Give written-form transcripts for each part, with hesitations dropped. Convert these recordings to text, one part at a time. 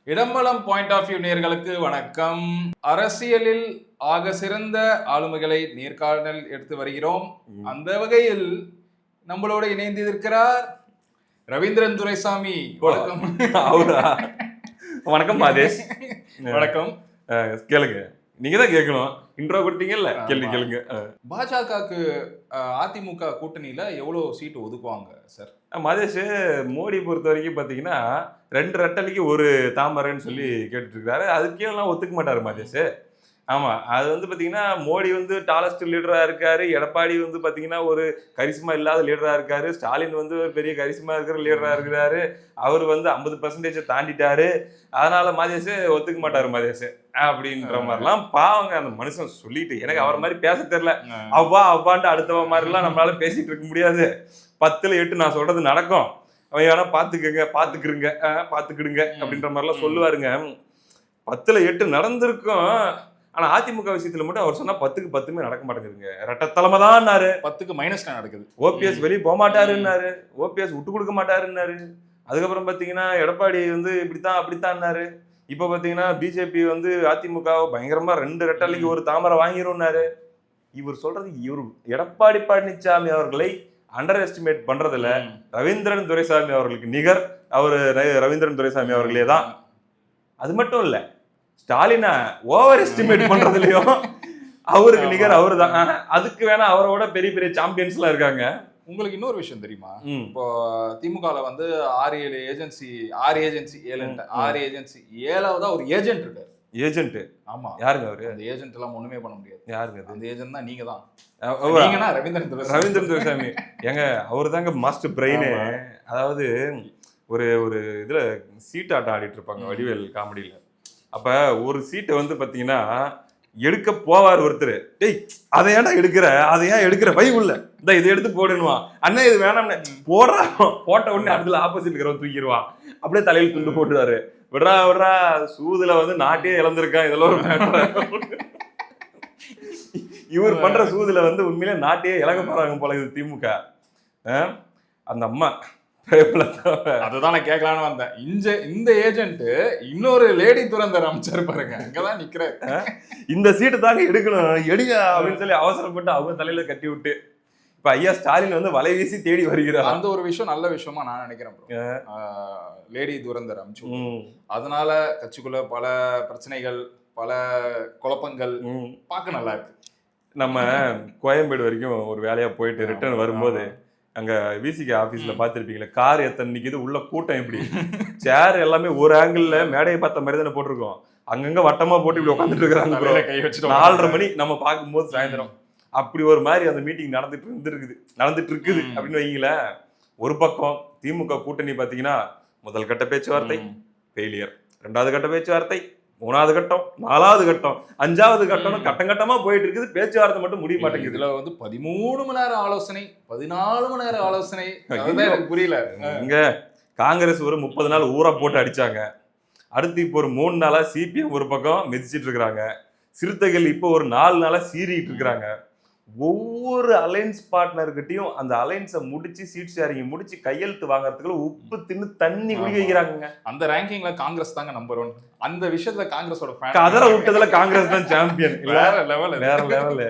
இடம்பலம் point of view நேயர்களுக்கு வணக்கம். அரசியலில் ஆக சிறந்த ஆளுமைகளை நேர்காணல் எடுத்து வருகிறோம். அந்த வகையில் நம்மளோட இணைந்து இருக்கிறார் ரவீந்திரன் துரைசாமி. வணக்கம். வணக்கம் மாதேஷ். வணக்கம். கேளுங்க, நீங்க தான் கேட்கணும். இன்ட்ரோ கொடுத்தீங்கல்ல, கேள்வி கேளுங்க. பாஜகவுக்கு அதிமுக கூட்டணியில எவ்வளவு சீட்டு ஒதுக்குவாங்க சார்? மாதேஷ், மோடி பொறுத்த வரைக்கும் பாத்தீங்கன்னா 2 ரெட்டலைக்கு 1 தாமரைன்னு சொல்லி கேட்டுட்டு இருக்காரு. அதுக்கே எல்லாம் ஒத்துக்க மாட்டாரு மாதேஷ். ஆமா, அது வந்து பாத்தீங்கன்னா மோடி வந்து டாலஸ்ட் லீடரா இருக்காரு, எடப்பாடி வந்து பாத்தீங்கன்னா ஒரு கரிஸ்மா இல்லாத லீடரா இருக்காரு, ஸ்டாலின் வந்து ஒரு பெரிய கரிஸ்மா இருக்கிற லீடரா இருக்கிறாரு, அவர் வந்து 50% தாண்டிட்டாரு. அதனால மாதேஷ் ஒத்துக்க மாட்டாரு மாதேஷ் அப்படின்ற மாதிரிலாம் பாவங்க அந்த மனுஷன் சொல்லிட்டு. எனக்கு அவர் மாதிரி பேச தெரியல. அவ்வான்ட்டு அடுத்தவ மாதிரிலாம் நம்மளால பேசிட்டு இருக்க முடியாது. 10ல் 8 நான் சொல்றது நடக்கும். அவன் வேணா பாத்துக்கிடுங்க அப்படின்ற மாதிரிலாம் சொல்லுவாருங்க. 10ல் 8 நடந்திருக்கும். ஆனா அதிமுக விஷயத்துல மட்டும் அவர் சொன்னா 10க்கு 10மே நடக்க மாட்டேங்குதுங்க. ரெட்டத்தலைமை தான் 10க்கு மைனஸ் நடக்குது. ஓபிஎஸ் வெளியே போக மாட்டாருன்னாரு, ஓபிஎஸ் விட்டு கொடுக்க மாட்டாருன்னாரு. அதுக்கப்புறம் பாத்தீங்கன்னா எடப்பாடி வந்து இப்படித்தான் அப்படித்தான்னாரு. இப்ப பாத்தீங்கன்னா பிஜேபி வந்து அதிமுக பயங்கரமா 2 ரெட்டலைக்கு 1 தாமரை வாங்கிரும்னாரு. இவர் சொல்றது, இவர் எடப்பாடி பழனிசாமி அவர்களை அண்டர் எஸ்டிமேட் பண்றதுல ரவீந்திரன் துரைசாமி அவர்களுக்கு நிகர் அவரு ரவீந்திரன் துரைசாமி அவர்களே தான். அது மட்டும் இல்ல, ஸ்டாலினை ஓவர் எஸ்டிமேட் பண்றதுலயும் அவருக்கு நிகர் அவரு தான். அதுக்கு வேணா அவரோட பெரிய பெரிய சாம்பியன்ஸ் எல்லாம் இருக்காங்க. உங்களுக்கு இன்னொரு விஷயம் தெரியுமா? இப்போ திமுகல வந்து 6-7 ஏஜென்சி 7ஆவதா ஒரு ஏஜென்ட் இருக்காரு. ஏஜென்ட்? ஆமா. யாருங்க அவரு? அந்த ஏஜென்ட் எல்லாம் ஒண்ணுமே பண்ண முடியாது. யாருங்க அந்த ஏஜென்ட் தான்? நீங்க தான். நீங்கன்னா ரவீந்திரன் துரைசாமி. ஏங்க, அவரு தாங்க மாஸ்டர் பிரெயின். அதாவது ஒரு இதுல சீட் ஆட்டம் ஆடிட்டு இருப்பாங்க வடிவேல் காமெடியில. அப்ப ஒரு சீட்டை வந்து பாத்தீங்கன்னா எடுக்க போவார் ஒருத்தர். டேய், அதை ஏன்டா எடுக்கிற, அதை ஏன் எடுக்கிற, வை உள்ள இந்த இதை எடுத்து போடுவான். அண்ணா இது வேணாம்னு போட்ட உடனே அதுல ஆப்போசிட் இருக்கிறவன் தூக்கிடுவான். அப்படியே தலையில் துண்டு போட்டுருவாரு. விடுறா சூதுல வந்து நாட்டே இழந்திருக்கான். இதெல்லாம் ஒரு மேட்டர். இவர் பண்ற சூதுல வந்து உண்மையிலே நாட்டையே இழக்க போறாங்க போல இது திமுக. அந்த அம்மா அதுதான் நான் கேட்கலான்னு வந்தேன். இந்த ஏஜென்ட் இன்னொரு லேடி துரந்தர் அமைச்சர் பாருங்க, அங்கதான் நிக்கிற. இந்த சீட்டு தாங்க எடுக்கணும், எடுங்க அப்படின்னு சொல்லி அவசரப்பட்டு அவங்க தலையில கட்டி விட்டு இப்ப ஐயா ஸ்டாலின் வந்து வலை வீசி தேடி வருகிறார். அந்த ஒரு விஷயம் நல்ல விஷயமா நான் நினைக்கிறேன். லேடி துரந்தர் அமைச்சு அதனால கட்சிக்குள்ள பல பிரச்சனைகள், பல குழப்பங்கள் பார்க்க நல்லா இருக்கு. நம்ம கோயம்பேடு வரைக்கும் ஒரு வேலையா போயிட்டு ரிட்டர்ன் வரும்போது அங்க விசிகே ஆபீஸ்ல பாத்திருப்பீங்களா, கார் எத்தனை நிக்குது, உள்ள கூட்டம் எப்படி, சேர் எல்லாமே ஒரு ஆங்கிள் மேடையை பார்த்த மாதிரி தானே போட்டிருக்கோம். அங்கங்க வட்டமா போட்டு இப்படி உட்காந்துட்டு இருக்கிறாங்க. 4:30 மணி நம்ம பார்க்கும்போது சாயந்தரம் அப்படி ஒரு மாதிரி அந்த மீட்டிங் நடந்துட்டு இருக்குது அப்படின்னு வைங்களேன். ஒரு பக்கம் திமுக கூட்டணி பாத்தீங்கன்னா முதல் கட்ட பேச்சுவார்த்தை ஃபெயிலியர், 2வது கட்ட பேச்சுவார்த்தை, 3வது கட்டம், 4வது கட்டம், 5வது கட்டம், கட்டமா போயிட்டு இருக்குது. பேச்சுவார்த்தை மட்டும் முடிய மாட்டேங்குது. இதுல வந்து 13 மணி நேரம் ஆலோசனை, 14 மணி நேரம் ஆலோசனை. எனக்கு புரியல. இங்க காங்கிரஸ் ஒரு 30 நாள் ஊரா போட்டு அடிச்சாங்க. அடுத்து இப்போ ஒரு 3 நாளா சிபிஎம் ஒரு பக்கம் மிதிச்சிட்டு இருக்கிறாங்க. சிறுத்தைகள் இப்போ ஒரு 4 நாளா சீறிட்டு இருக்கிறாங்க. ஒவ்வொரு அலைன்ஸ் பார்ட்னர்கிட்டையும் அந்த அலைன்ஸை முடிச்சு சீட் ஷேரிங் முடிச்சு கையெழுத்து வாங்குறதுக்குள்ள உப்பு தின்னு தண்ணி குடி வைக்கிறாங்க. அந்த ரேங்கிங்ல காங்கிரஸ் தாங்க நம்பர் 1. அந்த விஷயத்துல காங்கிரஸோட கதற விட்டதுல காங்கிரஸ் தான் சாம்பியன். வேற லெவல்.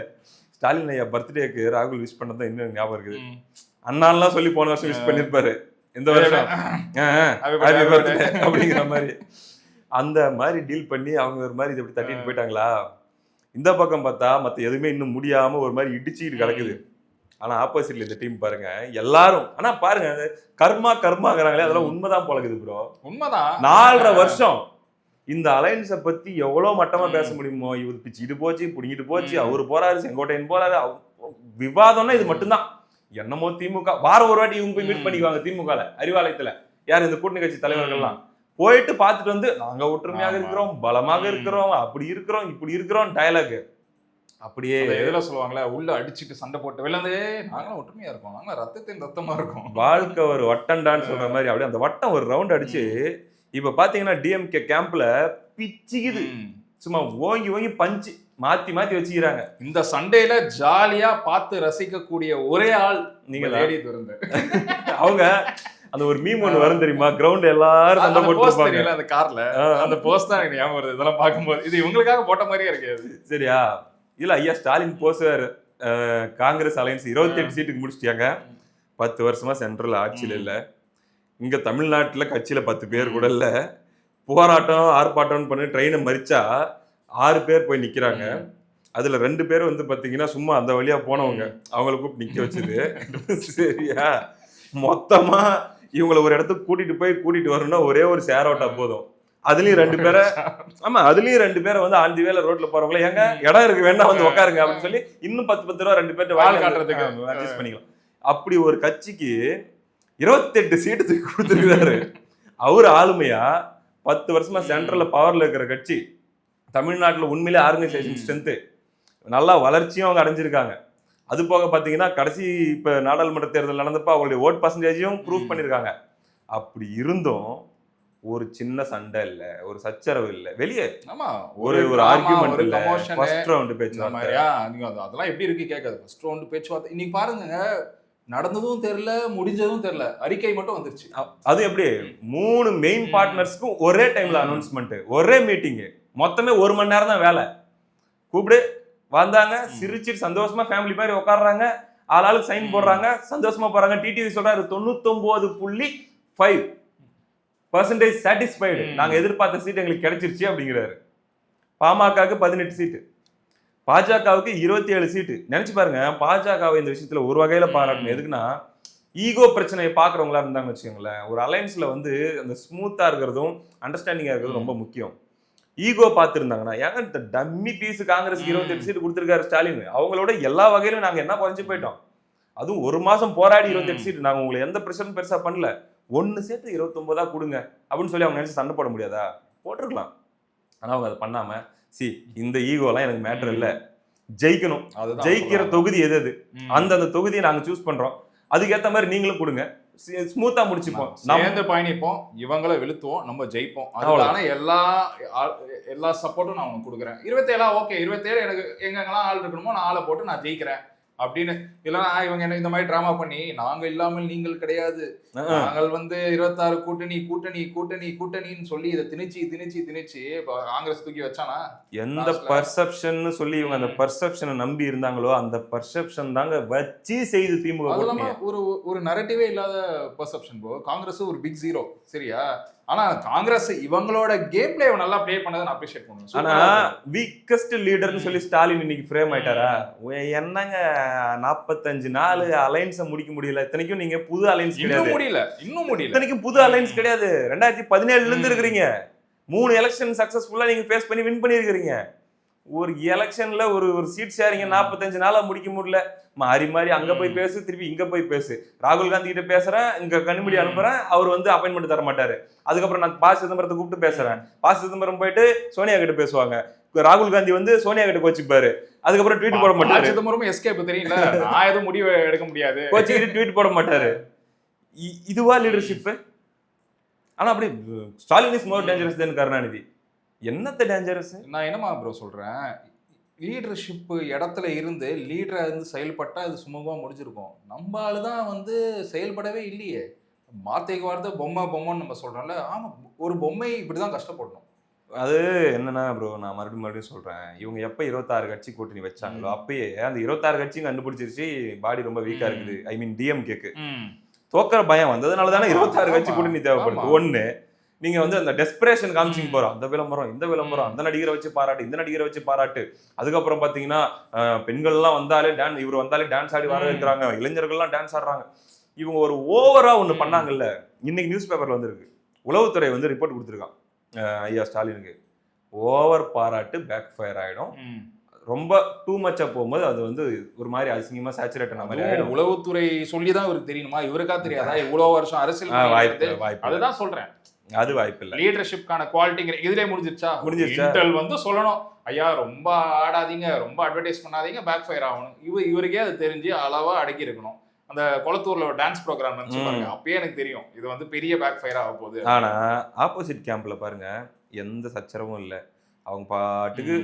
ஸ்டாலின் ஐயா பர்த்டேக்கு ராகுல் விஷ் பண்ணதான் இன்னும் ஞாபகம் இருக்குது. அண்ணாலாம் சொல்லி போன வருஷம் விஷ் பண்ணிருப்பாரு, இந்த வருஷம் அப்படிங்கிற மாதிரி. அந்த மாதிரி டீல் பண்ணி அவங்க ஒரு மாதிரி இது எப்படி தட்டிட்டு போயிட்டாங்களா. இந்த பக்கம் பார்த்தா மத்த எதுவுமே இன்னும் முடியாம ஒரு மாதிரி இடிச்சுட்டு கிடக்குது. ஆனா ஆப்போசிட்ல இந்த டீம் பாருங்க எல்லாரும். ஆனா பாருங்க கர்மாங்கிறாங்களே, அதெல்லாம் உண்மைதான் போலக்குது ப்ரோ. உண்மைதான். 4.5 வருஷம் இந்த அலைன்ஸை பத்தி எவ்வளவு மட்டமா பேச முடியுமோ. இவர் பிச்சுட்டு போச்சு, புடிங்கிட்டு போச்சு, அவரு போறாரு, செங்கோட்டையன் போறாரு. விவாதம்னா இது மட்டும்தான். என்னமோ திமுக வாரம் ஒரு வாட்டி இவங்க போய் மீட் பண்ணிக்குவாங்க திமுகல அறிவாலயத்துல. யார் இந்த கூட்டணி கட்சி தலைவர்கள்லாம் போயிட்டு பார்த்துட்டு வந்து நாங்க ஒற்றுமையாக இருக்கிறோம், பலமாக இருக்கிறோம், அப்படி இருக்கிறோம், இப்படி இருக்கிறோம் டயலாக். அப்படியே எதுல சொல்லுவாங்களே, உள்ள அடிச்சுட்டு சண்டை போட்டு வெளியே நாங்களும் ஒற்றுமையா இருக்கோம், நாங்க ரத்தத்தின் ரத்தமா இருக்கோம். வாழ்க்கை ஒரு வட்டண்டான்னு சொல்ற மாதிரி அப்படியே அந்த வட்டம் ஒரு ரவுண்ட் அடிச்சு இப்ப பாத்தீங்கன்னா டிஎம்கே கேம்ப்ல பிச்சுக்குது. சும்மா ஓங்கி பஞ்சு மாத்தி வச்சுக்கிறாங்க. இந்த சண்டையில ஜாலியா பார்த்து ரசிக்கக்கூடிய ஒரே ஆள் நீங்க லேடி துரந்தர். அவங்க அந்த ஒரு மீம் ஒன்று வரும் தெரியுமா, கிரவுண்ட் எல்லாரும் சண்டை போட்டுருப்பாங்க அந்த கார்ல, அந்த போஸ்ட் தான் எனக்கு ஞாபகம் வருது இதெல்லாம் பார்க்கும்போது. இது இவங்களுக்காக போட்ட மாதிரியே இருக்காது. சரியா? இல்ல ஐயா ஸ்டாலின் போஸ்ட் காங்கிரஸ் அலையன்ஸ் 28 சீட்டுக்கு முடிச்சிட்டாங்க. 10 வருஷமா சென்ட்ரல் ஆட்சியில் இல்ல. இங்க தமிழ்நாட்டுல கட்சியில 10 பேர் கூட இல்ல. போராட்டம் ஆர்ப்பாட்டம் பண்ணி ட்ரெயினை மறிச்சா 6 பேர் போய் நிக்கிறாங்க. அதுல 2 பேர் வந்து பாத்தீங்கன்னா சும்மா அந்த வழியா போனவங்க, அவங்களை கூப்பிட்டு நிக்க வச்சது. சரியா? மொத்தமா இவங்களை ஒரு இடத்துக்கு கூட்டிட்டு வரணும்னா ஒரே ஒரு ஷேர் அவுட்டா போதும். அதுலயும் 2 பேரை, ஆமா அதுலயும் 2 பேரை வந்து ஆந்தி வேலை ரோட்ல போறவங்கள எங்க இடம் இருக்கு வேணா வந்து உட்காருங்க அப்படின்னு சொல்லி இன்னும் 10 ரூபா 2 பேர்ட்ட வாழ் காட்டுறதுக்கு அட்ஜஸ்ட் பண்ணிக்கலாம். அப்படி ஒரு கட்சிக்கு 28 சீட்டு கொடுத்துருக்காரு. அவரு ஆளுமையா 10 வருஷமா சென்ட்ரல்ல பவர்ல இருக்கிற கட்சி, தமிழ்நாட்டுல உண்மையிலே ஆர்கனைசேஷன் ஸ்ட்ரென்த் நல்லா வளர்ச்சியும் அவங்க அடைஞ்சிருக்காங்க. அது போக பாத்தீங்கன்னா கடைசி இப்ப நாடாளுமன்ற தேர்தல் நடந்தப்ப அவங்களுடைய ஓட் பர்சன்டேஜையும் ப்ரூவ் பண்ணிருக்காங்க. அப்படி இருந்தும் ஒரு சின்ன சண்டை இல்ல, ஒரு சச்சரவு இல்ல, வெளியே ஆமா ஒரு ஆர்கியூமெண்ட் இல்ல, ஃபர்ஸ்ட் ரவுண்ட் பேச்சுவார்த்தை. நீங்க அதெல்லாம் எப்படி இருக்கு கேட்காது. ஃபர்ஸ்ட் ரவுண்ட் பேச்சுவார்த்தை இன்னைக்கு பாருங்க, நடந்ததும் தெரியல முடிஞ்சதும் தெரியல, அறிக்கை மட்டும் வந்துருச்சு. அது எப்படி 3 மெயின் பார்ட்னர்ஸ்க்கும் ஒரே டைம்ல அனௌன்ஸ்மெண்ட், ஒரே மீட்டிங், மொத்தமே 1 மணி நேரம் தான் வேலை. கூப்பிடு வந்தாங்க, சிரிச்சிட்டு சந்தோஷமா ஃபேமிலி மாதிரி உட்காடுறாங்க, ஆளாளுக்கு சைன் போடுறாங்க, சந்தோஷமா போறாங்க. டிடிவி சொல்றாரு 99.5% சாட்டிஸ்ஃபைடு, நாங்க எதிர்பார்த்த சீட் எங்களுக்கு கிடைச்சிருச்சு அப்படிங்கிறாரு. பாமகவுக்கு 18 சீட்டு, பாஜகவுக்கு 27 சீட்டு. நினைச்சு பாருங்க, பாஜகவை இந்த விஷயத்துல ஒரு வகையில பாராட்டணும். எதுக்குன்னா ஈகோ பிரச்சனையை பாக்குறவங்களா இருந்தாங்க வச்சுக்கோங்களேன். ஒரு அலைன்ஸ்ல வந்து அந்த ஸ்மூத்தா இருக்கிறதும் அண்டர்ஸ்டாண்டிங்கா இருக்கிறதும் ரொம்ப முக்கியம். ஈகோ பார்த்துருந்தாங்கன்னா ஏங்க இந்த டம்மி பீஸ் காங்கிரஸ் 28 சீட்டு கொடுத்துருக்காரு ஸ்டாலின், அவங்களோட எல்லா வகையிலும் நாங்க என்ன குறைஞ்சு போயிட்டோம். அதுவும் 1 மாசம் போராடி 28 சீட்டு, நாங்க உங்களை எந்த பிரச்சனையும் பெருசா பண்ணல, 1 சேர்த்து 29 கொடுங்க அப்படின்னு சொல்லி அவங்க நினைச்சு சண்டை போட முடியாதா? போட்டிருக்கலாம். ஆனா அவங்க அதை பண்ணாம, இந்த ஈகோலாம் எனக்கு மேட்டர் இல்ல, ஜெயிக்கணும், ஜெயிக்கிற தொகுதி எது அந்த தொகுதியை நாங்க சூஸ் பண்றோம், அதுக்கேற்ற மாதிரி நீங்களும் கொடுங்க, ஸ்மூத்தா முடிச்சுப்போம், சேர்ந்து பயணிப்போம், இவங்களை வெளுத்துவோம், நம்ம ஜெயிப்போம். அதனால எல்லா சப்போர்ட்டும் நான் உனக்கு கொடுக்குறேன். 27 ஓகே, 27 எனக்கு எங்கெங்கெல்லாம் ஆள் இருக்கணுமோ நான் ஆளை போட்டு நான் ஜெயிக்கிறேன் அப்படின்னு. இல்லைன்னா இவங்க என்ன இந்த மாதிரி டிராமா பண்ணி நாங்க இல்லாமல் நீங்கள் கிடையாது, நாங்கள் வந்து 26 கூட்டணி கூட்டணி கூட்டணி கூட்டணின்னு சொல்லி இதை திணிச்சு காங்கிரஸ் தூக்கி வச்சானா? எந்த பர்செப்ஷன் சொல்லி இவங்க அந்த பர்செப்ஷனை நம்பி இருந்தாங்களோ அந்த பர்செப்ஷன் தாங்க வச்சு செய்து திமுக. ஒரு நரேட்டிவே இல்லாத பர்செப்ஷன் ப்ரோ. காங்கிரஸ் ஒரு பிக் ஜீரோ, சரியா? ஆனா காங்கிரஸ் இவங்களோட கேம் பிளே நல்லா ப்ளே பண்ணதை நான் அப்ரிஷியேட் பண்ணுவேன். ஆனா வீக்கஸ்ட் லீடர்னு சொல்லி ஸ்டாலின் இன்னைக்கு ஃப்ரேம் ஆயிட்டாரா? என்னங்க 45 நாள் அலைன்ஸை முடிக்க முடியல, இத்தனைக்கும் நீங்க புது அலைன்ஸ் கிடையாது, இன்னும் முடியல, இத்தனைக்கும் புது அலைன்ஸ் கிடையாது, 2017 இருந்து இருக்கிறீங்க, 3 எலெக்ஷன் சக்சஸ்ஃபுல்லா நீங்க ஃபேஸ் பண்ணி வின் பண்ணிருக்கீங்க. ஒரு எலெக்ஷன்ல ஒரு சீட் ஷேரிங்க 45 நாளா முடிக்க முடியல, மாறி அங்க போய் பேசு, திருப்பி இங்க போய் பேசு. ராகுல் காந்தி கிட்ட பேசுறேன், இங்க கனிமொழி அனுப்புறேன், அவர் வந்து அப்பாயின்மெண்ட் தர மாட்டாரு. அதுக்கப்புறம் நான் ப. சிதம்பரத்தை கூப்பிட்டு பேசுறேன், ப. சிதம்பரம் போயிட்டு சோனியா கிட்ட பேசுவாங்க, ராகுல் காந்தி வந்து சோனியா கிட்ட கோச்சிப்பாரு, அதுக்கப்புறம் ட்வீட் போட மாட்டாரு. சிதம்பரம் எஸ்கேப் தெரியல, நான் எதுவும் முடிவு எடுக்க முடியாது, கோச்சிக்கிட்டு ட்வீட் போட மாட்டாரு. இதுவா லீடர்ஷிப்? ஆனா அப்படி ஸ்டாலின் இஸ் மோர் டேஞ்சரஸ் தென் கருணாநிதி. என்னத்த டேஞ்சரஸ்? நான் என்னமா ப்ரோ சொல்றேன், லீடர்ஷிப் இடத்துல இருந்து லீடரா இருந்து செயல்பட்டா அது சுமூகமா முடிஞ்சிருக்கும். நம்ம ஆளுதான் வந்து செயல்படவே இல்லையே, வார்த்தைக்கு வார்த்தை பொம்மைன்னு நம்ம சொல்றோம்ல. ஆமா, ஒரு பொம்மை இப்படிதான் கஷ்டப்படணும். அது என்னன்னா ப்ரோ, நான் மறுபடியும் சொல்றேன், இவங்க எப்ப 26 கட்சி கூட்டணி வச்சாங்களோ அப்பயே அந்த 26 கட்சியும் கண்டுபிடிச்சிருச்சு பாடி ரொம்ப வீக்கா இருக்குது. ஐ மீன் டிஎம்கேக்கு தோக்கிற பயம் வந்ததுனால தானே 26 கட்சி கூட்டணி தேவைப்படுது. ஒண்ணு, நீங்க வந்து அந்த டெஸ்பிரேஷன் காமிச்சிங்க போறோம், அந்த விளம்பரம் இந்த விளம்பரம், அந்த நடிகரை வச்சு பாராட்டு, இந்த நடிகரை வச்சு பாராட்டு. அதுக்கப்புறம் பாத்தீங்கன்னா பெண்கள் எல்லாம் வந்தாலே இவர் வந்தாலே டான்ஸ் ஆடி வர வைக்கிறாங்க, இளைஞர்கள்லாம் டான்ஸ் ஆடுறாங்க. இவங்க ஒரு ஓவரா ஒண்ணு பண்ணாங்கல்ல. இன்னைக்கு நியூஸ் பேப்பர்ல வந்திருக்கு, உளவுத்துறை வந்து ரிப்போர்ட் கொடுத்துருக்கான் ஐயா ஸ்டாலினுக்கு. ஓவர் பாராட்டு பேக் ஃபயர் ஆயிடும், ரொம்ப டூ மச்சா போகும்போது அது வந்து ஒரு மாதிரி அசிங்கமா சேச்சுரேட் ஆன மாதிரி ஆயிடும். உளவுத்துறை சொல்லிதான் இவருக்கு தெரியுமா? இவருக்கா தெரியாதா? இவ்வளவு வருஷம் அரசியல் வாய்ப்பு, அதுதான் சொல்றேன். அது வாய்ப்பு இல்ல. லீடர்ஷிப்கான குவாலிட்டி இதுலயே முடிஞ்சிருச்சா? இன்டெல் வந்து சொல்லணும், ஐயா ரொம்ப ஆடாதீங்க, ரொம்ப அட்வர்டைஸ் பண்ணாதீங்க, பேக் ஃபயர் ஆகணும். இவருக்கே அது தெரிஞ்சு அளவா அடக்கி இருக்கணும். அந்த கொளத்தூர்ல ஒரு டான்ஸ் ப்ரோக்ராம் பாருங்க, அப்பயே எனக்கு தெரியும் இது வந்து பெரிய பேக் ஃபயர் ஆக போகுது. ஆனா ஆப்போசிட் கேம்ப்ல பாருங்க, எந்த சச்சரவும் இல்ல, அவங்க பாட்டுக்கு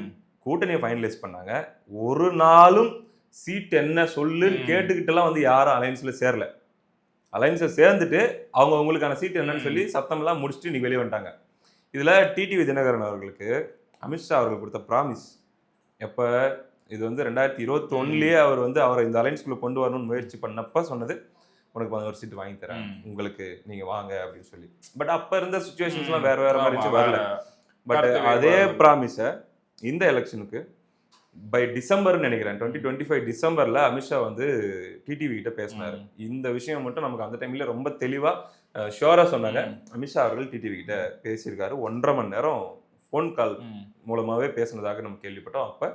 கூட்டணியை ஃபைனலைஸ் பண்ணாங்க. ஒரு நாளும் சீட் என்ன சொல்லுன்னு கேட்டுக்கிட்டு எல்லாம் வந்து யாரும் அலைன்ஸ்ல சேரல. அலைன்ஸை சேர்ந்துட்டு அவங்க உங்களுக்கான சீட் என்னன்னு சொல்லி சத்தம்லாம் முடிச்சுட்டு இன்னைக்கு வெளியே வந்துட்டாங்க. இதுல டிடிவி தினகரன் அவர்களுக்கு அமித்ஷா அவர்கள் கொடுத்த ப்ராமிஸ் எப்ப இது வந்து 2021லயே அவர் வந்து அவரை இந்த அலைன்ஸ்குள்ள கொண்டு வரணும்னு முயற்சி பண்ணப்ப சொன்னது, உனக்கு 11 சீட் வாங்கி தரேன், உங்களுக்கு நீங்க வாங்க அப்படின்னு சொல்லி. பட் அப்ப இருந்த சுச்சுவேஷன்ஸ்லாம் வேற வேற மாதிரி இருந்துச்சு, வரல. பட் அதே ப்ராமிஸை இந்த எலெக்ஷனுக்கு பை டிசம்பர்னு நினைக்கிறேன் 2025 டிசம்பர்ல அமித்ஷா வந்து டிடிவி கிட்ட பேசினாரு. இந்த விஷயம் மட்டும் நமக்கு அந்த டைம்ல ரொம்ப தெளிவா ஷுவரா சொன்னாங்க. அமித்ஷா அவர்கள் டிடிவி கிட்ட பேசியிருக்காரு. 1.5 மணி நேரம் ஃபோன் கால் மூலமாவே பேசினதாக நம்ம கேள்விப்பட்டோம். அப்ப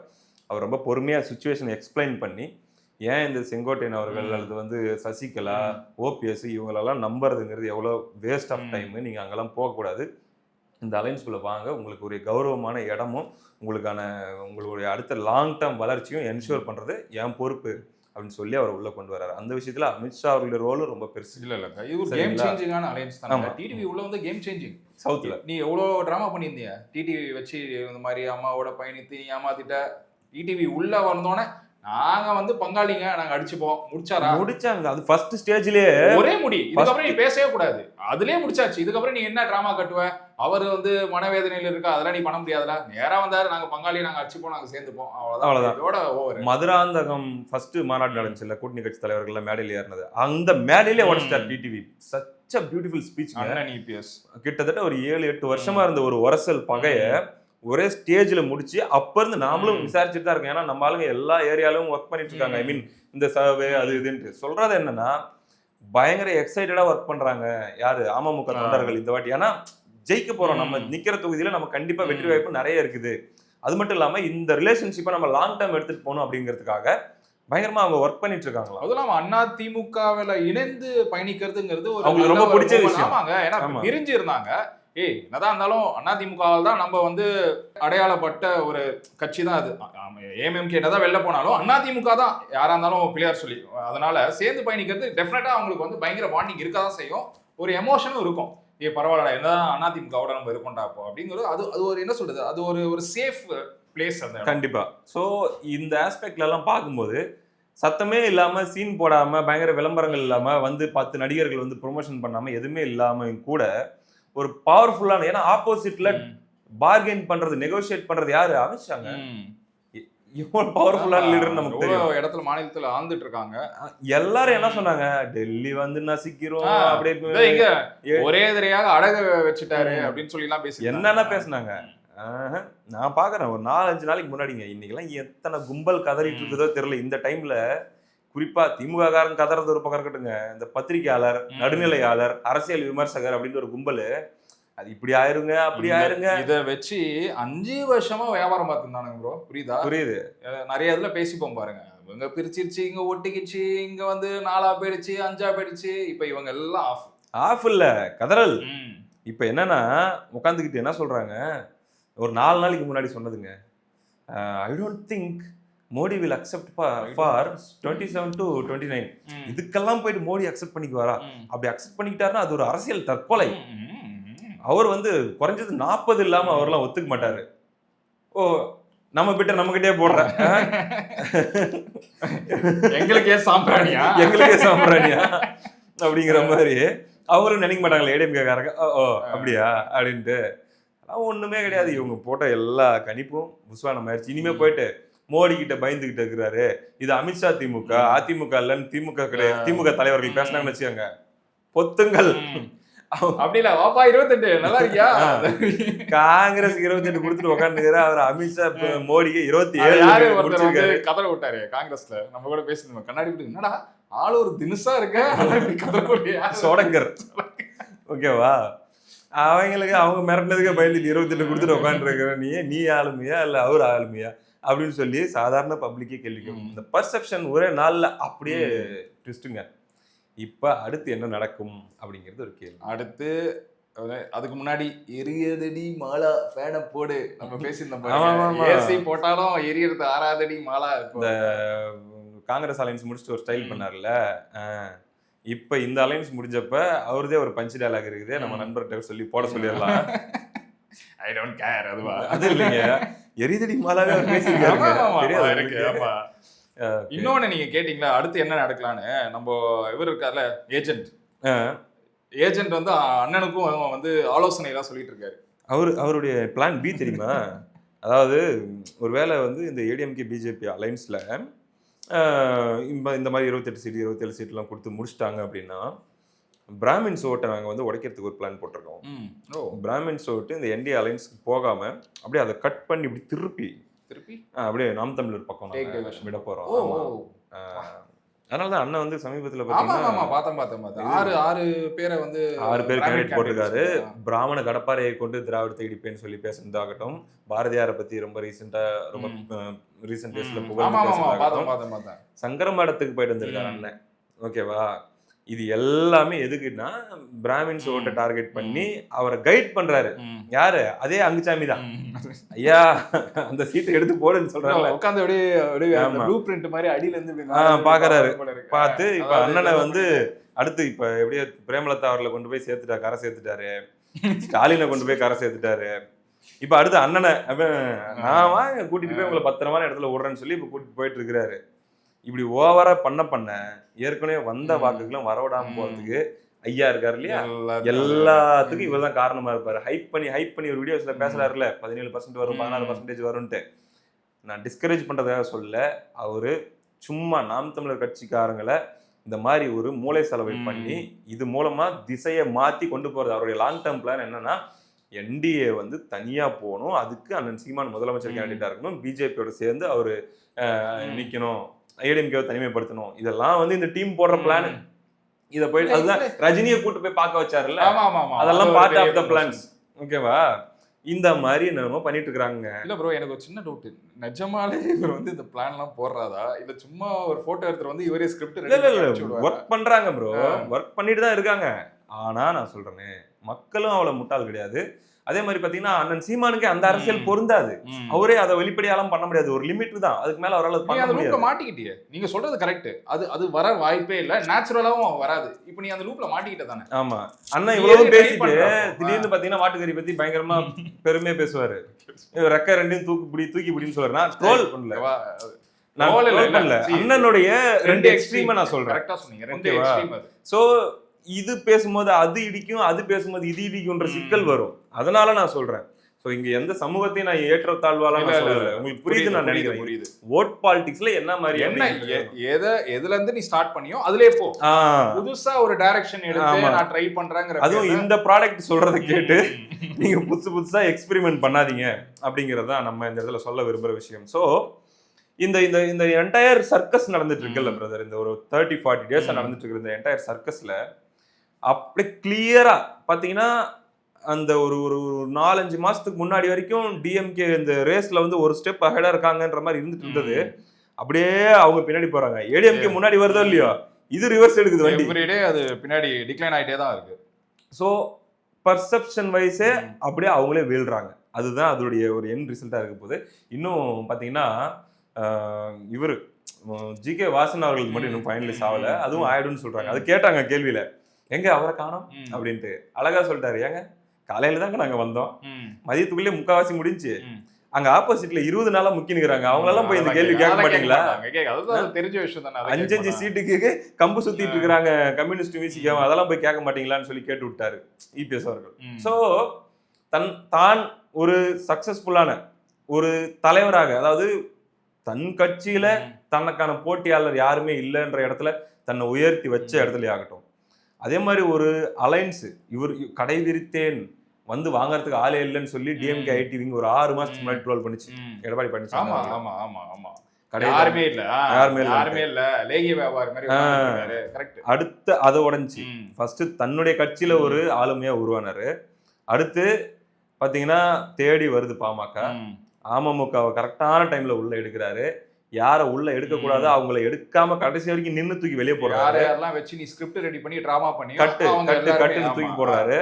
அவர் ரொம்ப பொறுமையா சுச்சுவேஷன் எக்ஸ்பிளைன் பண்ணி, ஏன் இந்த செங்கோட்டையன் அவர்கள் அல்லது வந்து சசிகலா, ஓபிஎஸ் இவங்களெல்லாம் நம்புறதுங்கிறது எவ்வளோ வேஸ்ட் ஆஃப் டைம், நீங்க அங்கெல்லாம் போகக்கூடாது, இந்த அலைன்ஸ்குள்ள வாங்க, உங்களுக்கு ஒரு கௌரவமான இடமும் உங்களுடைய அடுத்த லாங் டேர்ம் வளர்ச்சியும் என்ஷூர் பண்றது என் பொறுப்பு அப்படின்னு சொல்லி அவர் உள்ள கொண்டு வர்றாரு. அந்த விஷயத்துல அமித்ஷா அவர்களுடைய ரோலும் ரொம்ப பெருசு. இல்ல இது ஒரு கேம் சேஞ்சிங்கான அலைன்ஸ் தான். டிடிவி உள்ள வந்து கேம் சேஞ்சிங். சவுத்ல நீ எவ்வளவு டிராமா பண்ணியிருந்தீங்க, டிடிவி வச்சு இந்த மாதிரி அம்மாவோட பயணித்து நீ ஏமாத்திட்ட. டிடிவி உள்ள வந்தோடனே நாங்க வந்து பங்காளிங்க, நாங்க அடிச்சுப்போம், முடிச்சாங்க. அது ஃபர்ஸ்ட் ஸ்டேஜ்லயே ஒரே முடி. இதுக்கப்புறம் நீ பேசவே கூடாது, அதுலயே முடிச்சாச்சு. இதுக்கப்புறம் நீ என்ன டிராமா கட்டுவ, அவர் வந்து மனவேதனையில இருக்கா, அதெல்லாம் நீ பண்ண முடியாதுல. நேரா வந்தாரு, நாங்க பங்காளி, நாங்க அடிச்சுப்போம், நாங்க சேர்ந்துப்போம், அவ்வளவுதான். இதோட ஓவர். மதுராந்தகம் ஃபர்ஸ்ட் மாநாடு நடந்துச்சுல்ல, கூட்டணி கட்சி தலைவர்கள் மேடையில் ஏறினது, அந்த மேடையிலே உடச்சிட்டார் TTV. Such a beautiful speech. கிட்டத்தட்ட ஒரு 7-8 வருஷமா இருந்த ஒரு உரசல் பகைய ஒரே ஸ்டேஜ்ல முடிச்சு அப்ப இருந்து நாமளும் விசாரிச்சுட்டு தான் இருக்கோம். ஏன்னா நம்ம ஆளுங்க எல்லா ஏரியாலும் ஒர்க் பண்ணிட்டு இருக்காங்க. ஐ மீன் இந்த சர்வே அது இதுன்ட்டு சொல்றது என்னன்னா, பயங்கர எக்ஸைட்டடா ஒர்க் பண்றாங்க. யாரு? அமமுக தொண்டர்கள் இந்த வாட்டி. ஏன்னா ஜெயிக்க போறோம், நம்ம நிக்கிற தொகுதியில நம்ம கண்டிப்பா வெற்றி வாய்ப்பு நிறைய இருக்குது. அது மட்டும் இல்லாம இந்த ரிலேஷன்ஷிப்பை நம்ம லாங் டேர்ம் எடுத்துட்டு போகணும் அப்படிங்கிறதுக்காக பயங்கரமா அவங்க ஒர்க் பண்ணிட்டு இருக்காங்க. அதுவும் அண்ணா திமுகவில் இணைந்து பயணிக்கிறதுங்கிறது அவங்களுக்கு ரொம்ப பிடிச்ச விஷயம். ஏன்னா பிரிஞ்சு இருந்தாங்க. என்னதான் இருந்தாலும் அதிமுக தான் நம்ம வந்து அடையாளப்பட்ட ஒரு கட்சி தான் அது. ஏஎம்எம்கே என்னதான் வெளில போனாலும் அதிமுக தான் யாரா இருந்தாலும் பிள்ளையார் சொல்லி. அதனால சேர்ந்து பயணிக்கிறது டெஃபினட்டா அவங்களுக்கு வந்து பயங்கர பாண்டிங் இருக்கதான் செய்யும். ஒரு எமோஷனும் இருக்கும். பரவாயில்ல, என்னதான் அதிமுகவோட நம்ம இருக்கோம்டா அப்போ அப்படிங்கிறது. அது ஒரு என்ன சொல்றது, அது ஒரு சேஃப் பிளேஸ். அந்த கண்டிப்பா. ஸோ இந்த ஆஸ்பெக்ட்ல எல்லாம் பார்க்கும்போது சத்தமே இல்லாம, சீன் போடாம, பயங்கர விளம்பரங்கள் இல்லாம, வந்து 10 நடிகர்கள் வந்து ப்ரொமோஷன் பண்ணாம, எதுவுமே இல்லாம கூட ஒரு பவர்ஃபுல்லான, ஏன்னா ஆப்போசிட்ல பார்கெயின் பண்றது, நெகோசியேட் பண்றது யாரு? அமித்ஷாங்க. இவ்வளவு பவர்ஃபுல்லான லீடர் நமக்கு தெரியும். இடத்துல மாநிலத்துல ஆழ்ந்துட்டு இருக்காங்க. எல்லாரும் என்ன சொன்னாங்க, டெல்லி வந்து நசிக்கிறோம் அப்படியே ஒரே தரையாக அடக வச்சுட்டாரு அப்படின்னு சொல்லி எல்லாம் பேசி என்னென்ன பேசினாங்க. நான் பாக்குறேன் ஒரு 4-5 நாளைக்கு முன்னாடிங்க. இன்னைக்கெல்லாம் எத்தனை கும்பல் கதறிட்டு இருக்குதோ தெரியல. இந்த டைம்ல குறிப்பா திமுக காரன் கதறது ஒரு பக்கம் இருக்கட்டுங்க, இந்த பத்திரிகையாளர், நடுநிலையாளர், அரசியல் விமர்சகர் அப்படின்னு ஒரு கும்பல், அது இப்படி ஆயிருங்க அப்படி ஆயிருங்க. இதை வச்சு 5 வருஷமா வியாபாரம் பார்த்துருந்தானுங்க ப்ரோ. புரியுது. நிறைய இதுல பேசிப்போம் பாருங்க. இவங்க பிரிச்சிருச்சு, இங்க ஒட்டிக்கிச்சு, இங்க வந்து 4ஆ போயிடுச்சு, 5ஆ போயிடுச்சு. இப்ப இவங்க எல்லாம் ஆஃப் இல்ல கதறல். இப்ப என்னன்னா உட்காந்துக்கிட்டு என்ன சொல்றாங்க, ஒரு 4 நாளைக்கு முன்னாடி சொன்னதுங்க, I don't think Modi will accept for 27 to 29. இதுக்கெல்லாம் போயிட்டு மோடி அக்செப்ட் பண்ணிக்குவாரா? அப்படி அக்செப்ட் பண்ணிக்கிட்டாருன்னா அது ஒரு அரசியல் தற்கொலை. அவர் வந்து குறைஞ்சது 40 இல்லாம அவர்லாம் ஒத்துக்க மாட்டாரு. ஓ நம்ம கிட்டே போடுற எங்களுக்கே சாம்பிராணியா அப்படிங்கிற மாதிரி அவரும் நினைக்க மாட்டாங்களே ஏடிஎம்கே காரங்க. ஓ அப்படியா அப்படின்ட்டு. ஒண்ணுமே கிடையாது. இவங்க போட்ட எல்லா கணிப்பும் புஸ்வானம் ஆயிடுச்சு. இனிமே போயிட்டு மோடி கிட்ட பயந்துகிட்டு இருக்கிறாரு. இது அமித்ஷா திமுக, அதிமுக இல்லன்னு திமுக கிடையாது. திமுக தலைவர்கள் பேசினாங்கன்னு வச்சுக்கோங்க, பொத்துங்கள். அப்படி இல்ல, வாப்பா 28 நல்லா இருக்கியா? காங்கிரஸ் 28 கொடுத்துட்டு உட்காந்துக்கிற அவர் அமித்ஷா மோடிக்கு 27 கதற விட்டாரு. காங்கிரஸ்ல நம்ம கூட பேசிருந்தோம். கண்ணாடி என்னடா ஆளு ஒரு தினுசா இருக்க சோடங்கர். ஓகேவா? அவங்களுக்கு அவங்க மிரட்டினதுக்கு பயந்துட்டு 28 கொடுத்துட்டு உட்காந்துருக்கிற நீ ஆளுமையா இல்ல அவர் ஆளுமையா அப்படின்னு சொல்லி சாதாரண பப்ளிக்கே கேள்வி கேட்கும். இந்த பர்செப்ஷன் ஒரே நாள்ல அப்படியே ட்விஸ்டுங்க. இப்ப அடுத்து என்ன நடக்கும் அப்படிங்கிறது ஒரு கேள்வி. அடுத்து அதுக்கு முன்னாடி எரியதடி மாலா ஃபேனை போடு நம்ம பேசியிருந்தோம். ஏசி போட்டாலும் எரியறது 6ஆதடி மாலா. இந்த காங்கிரஸ் அலைன்ஸ் முடிச்சுட்டு ஒரு ஸ்டைல் பண்ணார்ல, இப்ப இந்த அலைன்ஸ் முடிஞ்சப்ப அவருதே ஒரு பஞ்ச் டயலாக் இருக்குது. நம்ம நண்பர்கிட்ட சொல்லி போட சொல்லிடலாம். I don't care. அதுவா? அது இல்லைங்க, எரிதடி மாலாவே அவர் பேசியிருக்காரு. இன்னொன்னு நீங்க கேட்டீங்களா அடுத்து என்ன நடக்கலான்னு? நம்ம இவர் இருக்கார்ல ஏஜென்ட் ஏஜென்ட் வந்து அண்ணனுக்கும் வந்து ஆலோசனை எல்லாம் சொல்லிட்டு இருக்காரு. அவருடைய பிளான் பி தெரியுமா? அதாவது ஒருவேளை வந்து இந்த ஏடிஎம்கே பிஜேபி அலைன்ஸ்ல இந்த மாதிரி 28 சீட் 27 சீட்லாம் கொடுத்து முடிச்சிட்டாங்க அப்படின்னா, பிராமின்ஸ் ஓட்டை நாங்கள் வந்து உடைக்கிறதுக்கு ஒரு பிளான் போட்டிருக்கோம். பிராமின்ஸ் ஓட்டு இந்த என்டிஏ அலைன்ஸ்க்கு போகாம அப்படியே அதை கட் பண்ணி இப்படி திருப்பி அப்படியே நாம் தமிழர் பக்கம் விட போறோம். அதனால தான் அண்ணன் வந்து சமீபத்தில் பார்த்தீங்கன்னா 6 பேரை வந்து 6 பேர் கேண்டிடேட் போட்டிருக்காரு. பிராமண கடப்பாறையை கொண்டு திராவிடத்தை இடிப்பேன்னு சொல்லி பேசுனதாகட்டும், பாரதியாரை பத்தி ரொம்ப ரீசெண்ட் டேஸ்ல புகழ்ந்து சங்கரமடத்துக்கு போயிட்டு வந்திருக்காரு அண்ணன். ஓகேவா? இது எல்லாமே எதுக்குன்னா பிராமின்ஸ் ஓட்டை டார்கெட் பண்ணி அவரை கைட் பண்றாரு. யாரு? அதே அங்குசாமி தான். ஐயா அந்த சீட்டை எடுத்து போடுன்னு சொல்றாங்க. உட்கார்ந்து ப்ளூ பிரிண்ட் மாதிரி அடியில இருந்து பாக்குறாரு. பார்த்து இப்ப அண்ணனை வந்து அடுத்து இப்ப எப்படியோ பிரேமலதா அவர்களை கொண்டு போய் சேர்த்துட்டாரு, கரை சேர்த்துட்டாரு. ஸ்டாலினை கொண்டு போய் கரை சேர்த்துட்டாரு. இப்ப அடுத்து அண்ணனை நான் வாங்க கூட்டிட்டு போய் உங்களை பத்திரமான இடத்துல விடுறேன்னு சொல்லி இப்ப கூட்டிட்டு போயிட்டு இருக்கிறாரு. இப்படி ஓவரா பண்ண ஏற்கனவே வந்த வாக்குகளும் வரவிடாம போறதுக்கு ஐயா இருக்காரு இல்லையா, எல்லாத்துக்கும் இவர் தான் காரணமா இருப்பாரு. ஹைப் பண்ணி ஒரு வீடியோஸ்ல பேசுறாருல 17% வரும் 16% வரும்ட்டு. நான் டிஸ்கரேஜ் பண்றதாக சொல்ல, அவரு சும்மா நாம் தமிழர் கட்சிக்காரங்களை இந்த மாதிரி ஒரு மூளை செலவை பண்ணி இது மூலமா திசையை மாத்தி கொண்டு போறது. அவருடைய லாங் டேர்ம் பிளான் என்னன்னா, என்டிஏ வந்து தனியா போகணும், அதுக்கு அண்ணன் சீமான் முதலமைச்சர் கேண்டிடேட்டா இருக்கணும், பிஜேபியோட சேர்ந்து அவரு நிக்கணும், ஏடிஎம்கேவை தனிமைப்படுத்தணும். இதெல்லாம் வந்து இந்த டீம் போடுற பிளான். இத போய் அதுதான் ரஜினியை கூட்டு போய் பார்க்க வச்சாருல்ல, அதெல்லாம் பார்ட் ஆஃப் த பிளான்ஸ். ஓகேவா? இந்த மாதிரி என்னமோ பண்ணிட்டு இருக்காங்க. இல்ல ப்ரோ, எனக்கு ஒரு சின்ன டவுட். நிஜமாலே இவர் வந்து இந்த பிளான் எல்லாம் போடுறாதா இல்ல சும்மா ஒரு போட்டோ எடுத்துட்டு வந்து இவரே ஸ்கிரிப்ட் இல்ல ஒர்க் பண்றாங்க ப்ரோ, ஒர்க் பண்ணிட்டு தான் இருக்காங்க. ஆனா நான் சொல்றேனே, மக்களும் அவ்வளவு முட்டாள் கிடையாது. அதே மாதிரி பாத்தீங்கன்னா அண்ணன் சீமானுக்கு அந்த அரசியல் பொருந்தாது. அவரே அதை வெளிப்படையாலும் பண்ண முடியாது. ஒரு லிமிட் தான், அதுக்கு மேல அவரால் பண்ண முடியாது. மாட்டிக்கிட்டே நீங்க சொல்றது கரெக்ட். அது வர வாய்ப்பே இல்ல, நேச்சுரலாவும் வராது. இப்போ நீ அந்த லூப்ல மாட்டிக்கிட்ட தானே. ஆமா, அண்ணன் இவ்வளவு பேசிட்டு திடீர்னு பாத்தீங்கன்னா மாட்டுக்கறி பத்தி பயங்கரமா பெருமையா பேசுவாரு. ரெக்க ரெண்டையும் தூக்கி பிடின்னு சொல்றேன். ட்ரோல் பண்ணல, அண்ணனுடைய ரெண்டு எக்ஸ்ட்ரீமா நான் சொல்றேன். கரெக்டா சொன்னீங்க, ரெண்டு எக்ஸ்ட்ரீம். சோ இது பேசும்போது அது இடிக்கும், அது பேசும்போது இது இடிக்கும்ன்ற சிக்கல் வரும். அதனால நான் சொல்றேன். சோ இங்க எந்த சமூகத்தையும் நான் ஏற்றத்தாழ்வாலாம் சொல்லல. உங்களுக்கு புரியுது நான் நினைக்கிறேன். புரியுது. ஓட் பாலிடிக்ஸ்ல என்ன மாதிரி என்ன எதுல இருந்து நீ ஸ்டார்ட் பண்ணியோ அதுலயே போ. புதுசா ஒரு டைரக்ஷன் எடுத்து நான் ட்ரை பண்றேங்கற. அதுவும் இந்த ப்ராடக்ட் சொல்றத கேட்டு நீங்க புதுசா எக்ஸ்பெரிமென்ட் பண்ணாதீங்க அப்படிங்கறத நம்ம இந்த இடத்துல சொல்ல விரும்புற விஷயம். சோ இந்த இந்த இந்த என்டையர் சர்க்கஸ் நடந்துட்டு இருக்குல்ல பிரதர், இந்த ஒரு 30-40 டேஸ் நடந்துட்டு இருக்கிற இந்த என்டையர் சர்க்கஸ்ல அப்படி கிளியரா பாத்தீங்கன்னா அந்த ஒரு ஒரு 4-5 மாசத்துக்கு முன்னாடி வரைக்கும் டிஎம்கே இந்த ரேஸ்ல வந்து ஒரு ஸ்டெப் அஹெடா இருக்காங்கன்ற மாதிரி இருந்துட்டு இருந்தது. அப்படியே அவங்க பின்னாடி போறாங்க. ஏடிஎம்கே முன்னாடி வருதோ இல்லையோ, இது ரிவர்ஸ் எடுக்குது வண்டி. எவ்ரிடே அது பின்னாடி டிக்ளைன் ஆயிட்டே தான் இருக்கு. சோ பர்செப்ஷன் வைஸே அப்படியே அவங்களே வீழ்றாங்க. அதுதான் அதோடைய ஒரு எண்ட் ரிசல்ட்டா இருக்க போகுது. இன்னும் பாத்தீங்கன்னா இவரு ஜிகே வாசன் அவர்களுக்கு மட்டும் இன்னும் ஃபைனலிஸ்ட் ஆகல, அதுவும் ஆயிடும்னு சொல்றாங்க. அது கேட்டாங்க கேள்வியில, எங்க அவரை காணோம் அப்படின்ட்டு. அழகா சொல்லிட்டாரு, ஏங்க காலையில தாங்க நாங்க வந்தோம், மதியத்துக்குள்ளே முக்காவாசி முடிஞ்சு, அங்க ஆப்போசிட்ல 20 நாளா முக்கினுக்குறாங்க, அவங்களெல்லாம் போய் இந்த கேள்வி கேட்க மாட்டீங்களா? தெரிஞ்ச விஷயம் தானே. 5 சீட்டுக்கு கம்பு சுத்திட்டு இருக்கிறாங்க கம்யூனிஸ்ட் விசிக்கு, அதெல்லாம் போய் கேட்க மாட்டீங்களான்னு சொல்லி கேட்டு விட்டாரு இபிஎஸ் அவர்கள். சோ தான் ஒரு சக்சஸ்ஃபுல்லான ஒரு தலைவராக, அதாவது தன் கட்சியில தனக்கான போட்டியாளர் யாருமே இல்லைன்ற இடத்துல தன்னை உயர்த்தி வச்ச இடத்துல ஆகட்டும், அதே மாதிரி ஒரு அலைன்ஸ் இவர் கடை விரித்தேன் வந்து வாங்கறதுக்கு ஆளே இல்லைன்னு சொல்லி டிஎம்கே ஐடி விங் ஒரு 6 மாசத்துக்கு முன்னாடி ட்ரோல் பண்ணிச்சு எடப்பாடி பழனிசாமி. அடுத்து அதை உடைஞ்சு ஃபர்ஸ்ட் தன்னுடைய கட்சியில ஒரு ஆளுமையா உருவானாரு. அடுத்து பாத்தீங்கன்னா தேடி வருது பாமக, அமமுகவை கரெக்டான டைம்ல உள்ள எடுக்கிறாரு. யார உள்ள எடுக்க கூடாது அவங்கள எடுக்காம கடைசி வரைக்கும் நின்னு தூக்கி வெளியே போறாரு. யாரெல்லாம் வெச்சு நீ ஸ்கிரிப்ட் ரெடி பண்ணி டிராமா பண்ணி கட்டு தூக்கி போடுறாரு.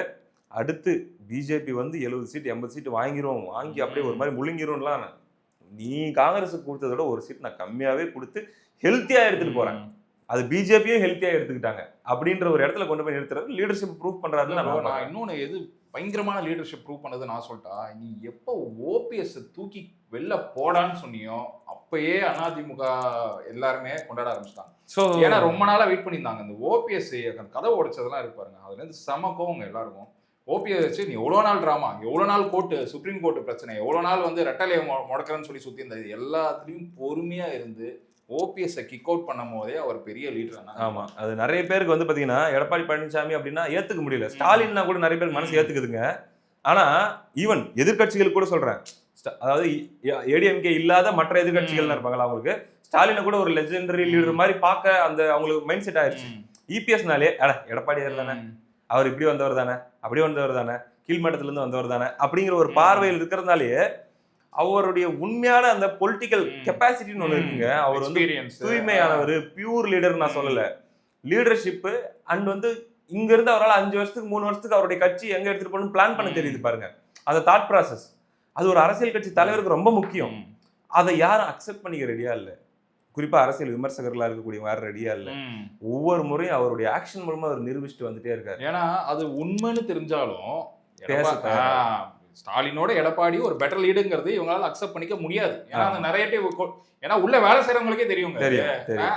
அடுத்து பிஜேபி வந்து 70 சீட் 80 சீட் வாங்கிரும், வாங்கி அப்படியே ஒரு மாதிரி முழுங்கிரும்லாம். நீ காங்கிரஸுக்கு கொடுத்ததோட ஒரு சீட் நான் கம்மியாவே கொடுத்து ஹெல்த்தியா எடுத்துட்டு போறேன், அது பிஜேபியும் ஹெல்த்தியா எடுத்துக்கிட்டாங்க அப்படின்ற ஒரு இடத்துல கொண்டு போய் நிறுத்துறது லீடர்ஷிப் ப்ரூவ் பண்றாருன்னு நான் இன்னொன்னு எது பயங்கரமான லீடர்ஷிப் ப்ரூவ் பண்ணது நான் சொல்லிட்டா, நீ எப்போ ஓபிஎஸ் தூக்கி வெளில போடான்னு சொன்னியோ அப்பயே அதிமுக எல்லாருமே கொண்டாட ஆரம்பிச்சிட்டாங்க. ஸோ ஏன்னா ரொம்ப நாளா வெயிட் பண்ணியிருந்தாங்க. இந்த ஓபிஎஸ் கதவை உடைச்சதெல்லாம் இருக்கு பாருங்க. அதுல இருந்து செம கோவங்க எல்லாருக்கும். ஓபிஎஸ் வச்சு நீ எவ்வளவு நாள் டிராமா, எவ்வளவு நாள் கோர்ட்டு, சுப்ரீம் கோர்ட் பிரச்சனை, எவ்வளவு நாள் வந்து ரெட்டலையை முடக்கிறேன்னு சொல்லி சுத்தி இருந்தது எல்லாத்துலயும் பொறுமையா இருந்து ஓபிஎஸ் கிக் அவுட் பண்ணும் போதே அவர் பெரிய லீடர். ஆமா, அது நிறைய பேருக்கு வந்து பாத்தீங்கன்னா எடப்பாடி பழனிசாமி அப்படின்னா ஏத்துக்க முடியல. ஸ்டாலின்னா கூட நிறைய பேருக்கு மனசு ஏத்துக்குதுங்க. ஆனா ஈவன் எதிர்கட்சிகள் கூட சொல்றேன், அதாவது ஏடிஎம்கே இல்லாத மற்ற எதிர்கட்சிகள் இருப்பாங்களா, அவங்களுக்கு ஸ்டாலினை கூட ஒரு லெஜெண்டரி லீடர் மாதிரி பார்க்க அந்த அவங்களுக்கு மைண்ட் செட் ஆயிடுச்சு. இபிஎஸ்னாலே எடப்பாடி தானே, அவர் இப்படி வந்தவர் தானே, அப்படி வந்தவர் தானே, கீழ்மட்டத்துல இருந்து வந்தவர் தானே அப்படிங்கிற ஒரு பார்வையில் இருக்கிறதுனாலேயே அவருடைய உண்மையான அந்த பொலிட்டிக்கல் கெப்பாசிட்டின்னு ஒண்ணு இருக்குங்க. அவர் வந்து தூய்மையானவர், பியூர் லீடர் நான் சொல்லல, லீடர்ஷிப் அண்ட் வந்து இங்க இருந்து அவரால் 5 வருஷத்துக்கு 3 வருஷத்துக்கு அவருடைய கட்சி எங்க எடுத்துட்டு போகணும்னு பிளான் பண்ண தெரியுது பாருங்க. அந்த தாட் ப்ராசஸ் அது ஒரு அரசியல் கட்சி தலைவருக்கு ரொம்ப முக்கியம். அதை யாரும் அக்செப்ட் பண்ணிக்க ரெடியா இல்லை. குறிப்பா அரசியல் விமர்சகர்களா இருக்கக்கூடிய யாரும் ரெடியா இல்லை. ஒவ்வொரு முறையும் அவருடைய ஆக்ஷன் மூலமா அவர் நிரூபிச்சுட்டு வந்துட்டே இருக்காரு. ஏன்னா அது உண்மைன்னு தெரிஞ்சாலும் ஸ்டாலினோட எடப்பாடி ஒரு பெட்டர் லீடுங்கிறது இவங்களால அக்செப்ட் பண்ணிக்க முடியாது. ஏன்னா அந்த நரேட்டிவ், ஏன்னா உள்ள வேலை செய்யறவங்களுக்கே தெரியும்.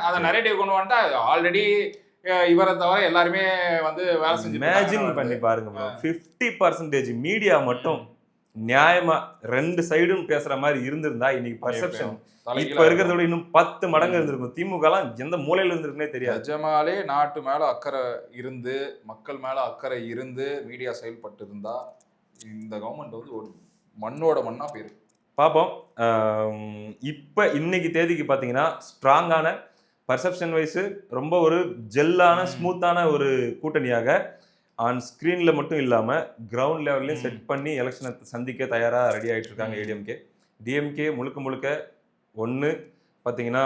அந்த நரேட்டிவ் கொண்டு வந்துட்டா ஆல்ரெடி இவரை தவிர எல்லாருமே வந்து வேலை செஞ்சு இமேஜின் பண்ணி பாருங்க. 50% மீடியா மட்டும் நியாயமா 2 சைடும் பேசுற மாதிரி இருந்திருந்தா இன்னைக்கு பர்செப்ஷன் இப்ப இருக்கிறத விட இன்னும் 10 மடங்கு இருந்திருக்கும். திமுக எல்லாம் எந்த மூலையில இருந்திருக்குன்னே தெரியாது. நிஜமாலே நாட்டு மேல அக்கறை இருந்து, மக்கள் மேல அக்கறை இருந்து மீடியா செயல்பட்டு இருந்தா இந்த கவர்மெண்ட் வந்து ஒரு மண்ணோட மண்ணா போயிருக்கு. பார்ப்போம். இப்ப இன்னைக்கு தேதிக்கு பாத்தீங்கன்னா ஸ்ட்ராங்கான பர்செப்ஷன் வைஸ் ரொம்ப ஒரு ஜெல்லான ஸ்மூத்தான ஒரு கூட்டணியாக ஆன் ஸ்கிரீன்ல மட்டும் இல்லாம கிரவுண்ட் லெவல்லையும் செட் பண்ணி எலெக்ஷனை சந்திக்க தயாரா ரெடி ஆயிட்டு இருக்காங்க ஏடிஎம்கே. டிஎம்கே முழுக்க ஒண்ணு பாத்தீங்கன்னா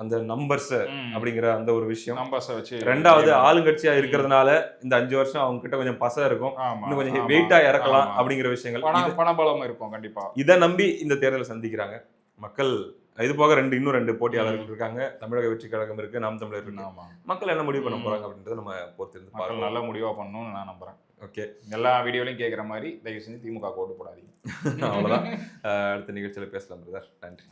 அந்த நம்பர்ஸ் அப்படிங்கிற அந்த ஒரு விஷயம், நம்பர்ஸை வச்சு. ரெண்டாவது ஆளுங்கட்சியா இருக்கிறதுனால இந்த 5 வருஷம் அவங்க கிட்ட கொஞ்சம் பசை இருக்கும், இன்னும் கொஞ்சம் வெயிட்டா இறக்கலாம் அப்படிங்கிற விஷயங்கள், பணபலம் இருக்கும் கண்டிப்பா. இதை நம்பி இந்த தேர்தலை சந்திக்கிறாங்க மக்கள். இது போக இன்னும் 2 போட்டியாளர்கள் இருக்காங்க. தமிழக வெற்றி கழகம் இருக்கு, நாம் தமிழர் இருக்கு. மக்கள் என்ன முடிவு பண்ண போறாங்க அப்படின்றத நம்ம பொறுத்திருந்து பார்க்கலாம். நல்ல முடிவா பண்ணணும்னு நான் நம்புறேன். ஓகே, எல்லா வீடியோலையும் கேட்குற மாதிரி தயவு செஞ்சு திமுக ஓட்டு போடாதீங்க. அவ்வளவுதான். அடுத்த நிகழ்ச்சியில பேசலாம் பிரதர். நன்றி.